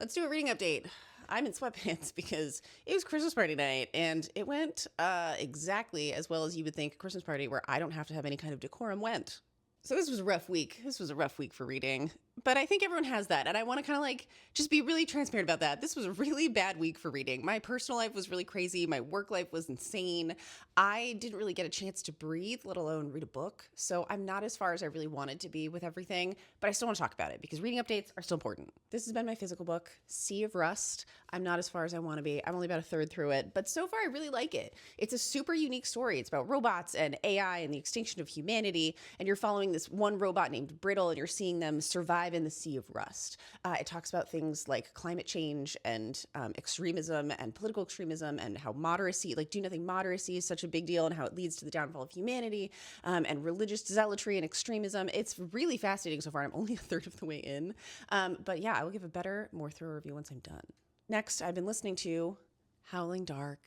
Let's do a reading update. I'm in sweatpants because it was Christmas party night and it went exactly as well as you would think a Christmas party where I don't have to have any kind of decorum went. So this was a rough week. This was a rough week for reading, but I think everyone has that. And I want to kind of like just be really transparent about that. This was a really bad week for reading. My personal life was really crazy. My work life was insane. I didn't really get a chance to breathe, let alone read a book. So I'm not as far as I really wanted to be with everything, but I still want to talk about it because reading updates are still important. This has been my physical book, Sea of Rust. I'm not as far as I want to be. I'm only about a third through it, but so far I really like it. It's a super unique story. It's about robots and AI and the extinction of humanity, and you're following this one robot named Brittle, and you're seeing them survive in the Sea of Rust. It talks about things like climate change and extremism and political extremism and how moderacy, like do nothing moderacy, is such a big deal and how it leads to the downfall of humanity, and religious zealotry and extremism. It's really fascinating so far. I'm only a third of the way in. But yeah, I will give a better, more thorough review once I'm done. Next, I've been listening to Howling Dark.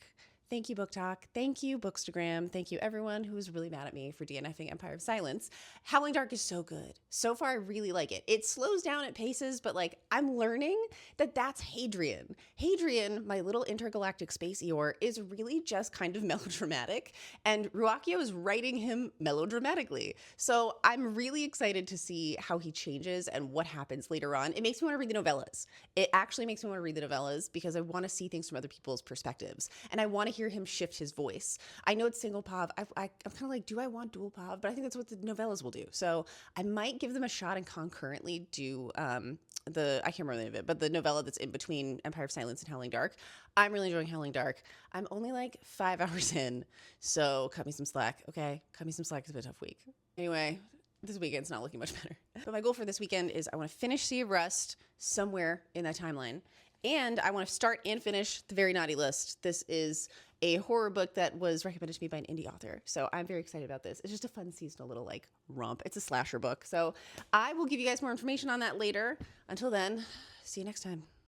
Thank you, Book Talk. Thank you, Bookstagram. Thank you, everyone who was really mad at me for DNFing Empire of Silence. Howling Dark is so good. So far, I really like it. It slows down at paces, but like I'm learning that that's Hadrian. Hadrian, my little intergalactic space Eeyore, is really just kind of melodramatic, and Ruakio is writing him melodramatically. So I'm really excited to see how he changes and what happens later on. It makes me want to read the novellas. It actually makes me want to read the novellas because I want to see things from other people's perspectives, and I want to hear him shift his voice. I know it's single POV. I'm kind of like, do I want dual POV? But I think that's what the novellas will do. So I might give them a shot and concurrently do I can't remember the name of it, but the novella that's in between Empire of Silence and Howling Dark. I'm really enjoying Howling Dark. I'm only like 5 hours in, so cut me some slack, okay? Cut me some slack. It's been a tough week. Anyway, this weekend's not looking much better. But my goal for this weekend is I want to finish Sea of Rust somewhere in that timeline. And I want to start and finish The Very Naughty List. This is a horror book that was recommended to me by an indie author. So I'm very excited about this. It's just a fun seasonal little like romp. It's a slasher book. So I will give you guys more information on that later. Until then, see you next time.